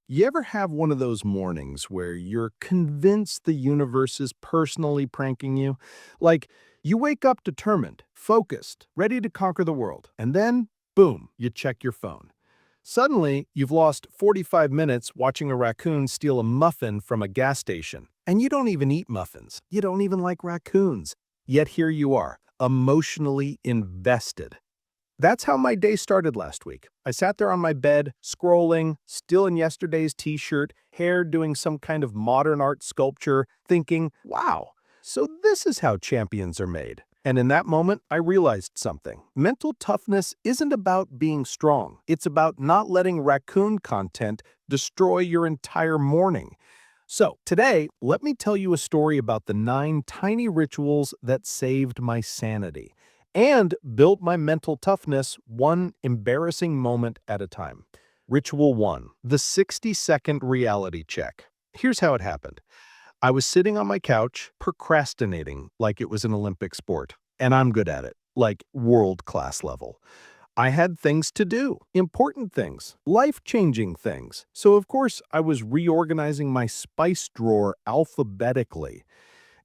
You ever have one of those mornings where you're convinced the universe is personally pranking you? Like, you wake up determined, focused, ready to conquer the world, and then, boom, you check your phone. Suddenly, you've lost 45 minutes watching a raccoon steal a muffin from a gas station. And you don't even eat muffins. You don't even like raccoons. Yet here you are, emotionally invested. That's how my day started last week. I sat there on my bed, scrolling, still in yesterday's t-shirt, hair doing some kind of modern art sculpture, thinking, wow, so this is how champions are made. And in that moment, I realized something. Mental toughness isn't about being strong. It's about not letting raccoon content destroy your entire morning. So, today, let me tell you a story about the 9 tiny rituals that saved my sanity and built my mental toughness one embarrassing moment at a time. Ritual 1, the 60-second reality check. Here's how it happened. I was sitting on my couch, procrastinating like it was an Olympic sport, and I'm good at it, like world-class level. I had things to do, important things, life-changing things. So, of course, I was reorganizing my spice drawer alphabetically.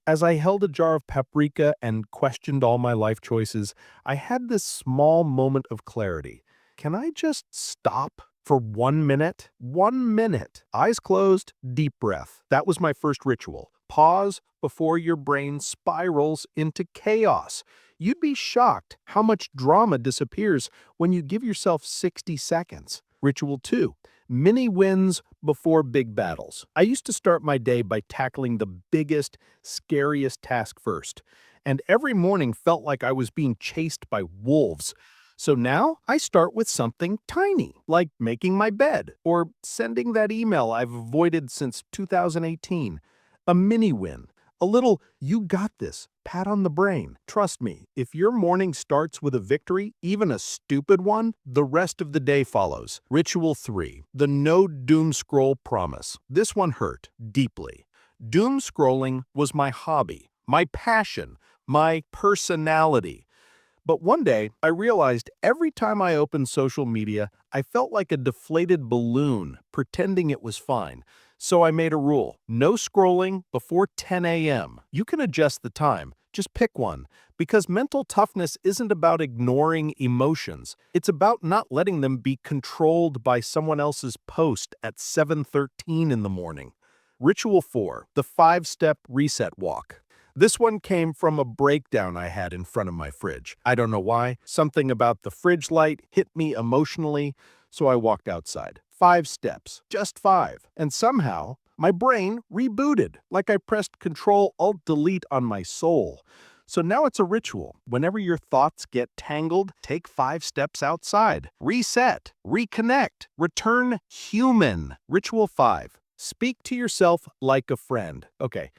As I held a jar of paprika and questioned all my life choices, I had this small moment of clarity. Can I just stop for 1 minute? 1 minute. Eyes closed, deep breath. That was my first ritual. Pause before your brain spirals into chaos. You'd be shocked how much drama disappears when you give yourself 60 seconds. Ritual 2, mini wins before big battles. I used to start my day by tackling the biggest, scariest task first, and every morning felt like I was being chased by wolves. So now I start with something tiny, like making my bed or sending that email I've avoided since 2018. A mini win. A little, you got this, pat on the brain. Trust me, if your morning starts with a victory, even a stupid one, the rest of the day follows. Ritual 3, the no doom scroll promise. This one hurt deeply. Doom scrolling was my hobby, my passion, my personality. But one day, I realized every time I opened social media, I felt like a deflated balloon, pretending it was fine. So I made a rule. No scrolling before 10 a.m. You can adjust the time. Just pick one. Because mental toughness isn't about ignoring emotions. It's about not letting them be controlled by someone else's post at 7:13 in the morning. Ritual 4, the 5-step reset walk. This one came from a breakdown I had in front of my fridge. I don't know why. Something about the fridge light hit me emotionally, so I walked outside. 5 steps, just 5. And somehow, my brain rebooted, like I pressed Control-Alt-Delete on my soul. So now it's a ritual. Whenever your thoughts get tangled, take 5 steps outside. Reset, reconnect, return human. Ritual 5, speak to yourself like a friend. Okay.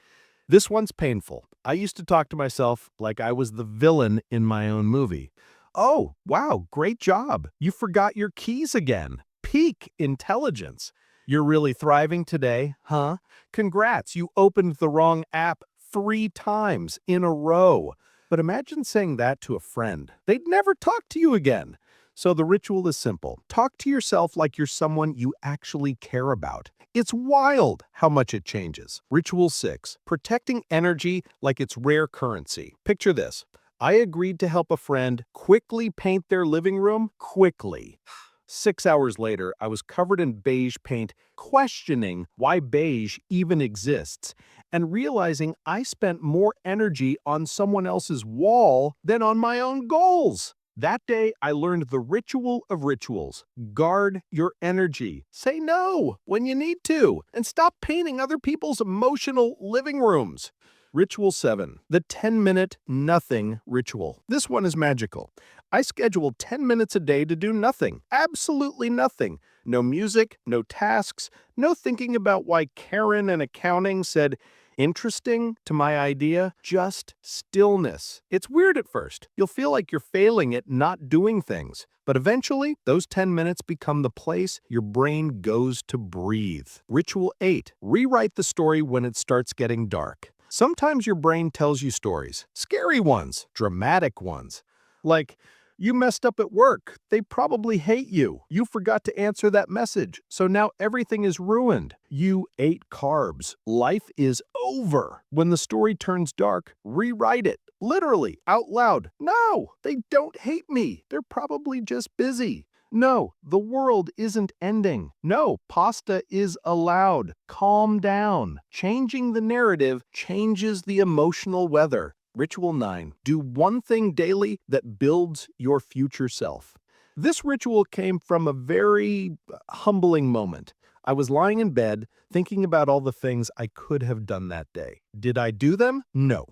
This one's painful. I used to talk to myself like I was the villain in my own movie. Oh, wow, great job. You forgot your keys again. Peak intelligence. You're really thriving today, huh? Congrats, you opened the wrong app 3 times in a row. But imagine saying that to a friend. They'd never talk to you again. So the ritual is simple. Talk to yourself like you're someone you actually care about. It's wild how much it changes. Ritual 6, protecting energy like it's rare currency. Picture this. I agreed to help a friend quickly paint their living room quickly. 6 hours later, I was covered in beige paint, questioning why beige even exists, and realizing I spent more energy on someone else's wall than on my own goals. That day, I learned the ritual of rituals. Guard your energy. Say no when you need to, and stop painting other people's emotional living rooms. Ritual 7, the 10-minute nothing ritual. This one is magical. I schedule 10 minutes a day to do nothing, absolutely nothing. No music, no tasks, no thinking about why Karen in accounting said interesting to my idea, just stillness. It's weird at first. You'll feel like you're failing at not doing things. But eventually, those 10 minutes become the place your brain goes to breathe. Ritual 8, rewrite the story when it starts getting dark. Sometimes your brain tells you stories, scary ones, dramatic ones. Like, You messed up at work. They probably hate you. You forgot to answer that message, so now everything is ruined. You ate carbs. Life is over. When the story turns dark, rewrite it. Literally, out loud. No, they don't hate me. They're probably just busy. No, the world isn't ending. No, pasta is allowed. Calm down. Changing the narrative changes the emotional weather. Ritual 9. Do one thing daily that builds your future self. This ritual came from a very humbling moment. I was lying in bed thinking about all the things I could have done that day. Did I do them? No.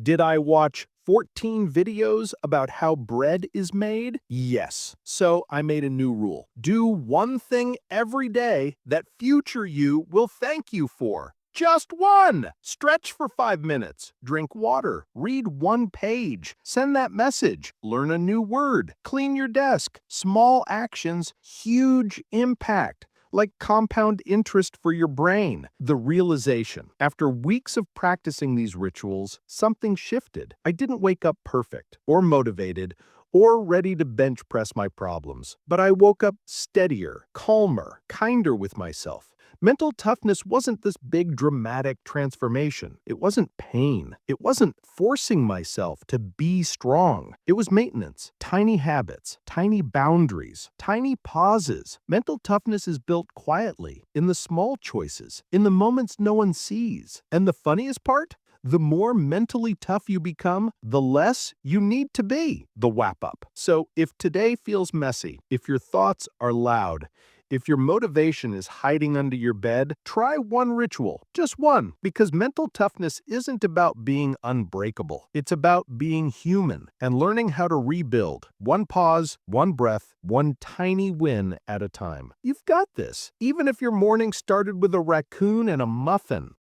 Did I watch 14 videos about how bread is made? Yes. So I made a new rule. Do one thing every day that future you will thank you for. Just one! Stretch for 5 minutes. Drink water. Read one page. Send that message. Learn a new word. Clean your desk. Small actions, huge impact. Like compound interest for your brain. The realization. After weeks of practicing these rituals, something shifted. I didn't wake up perfect, or motivated, or ready to bench press my problems. But I woke up steadier, calmer, kinder with myself. Mental toughness wasn't this big dramatic transformation. It wasn't pain. It wasn't forcing myself to be strong. It was maintenance, tiny habits, tiny boundaries, tiny pauses. Mental toughness is built quietly, in the small choices, in the moments no one sees. And the funniest part? The more mentally tough you become, the less you need to be. The wrap up. So if today feels messy, if your thoughts are loud, if your motivation is hiding under your bed, try one ritual, just one, because mental toughness isn't about being unbreakable. It's about being human and learning how to rebuild. One pause, one breath, one tiny win at a time. You've got this, even if your morning started with a raccoon and a muffin.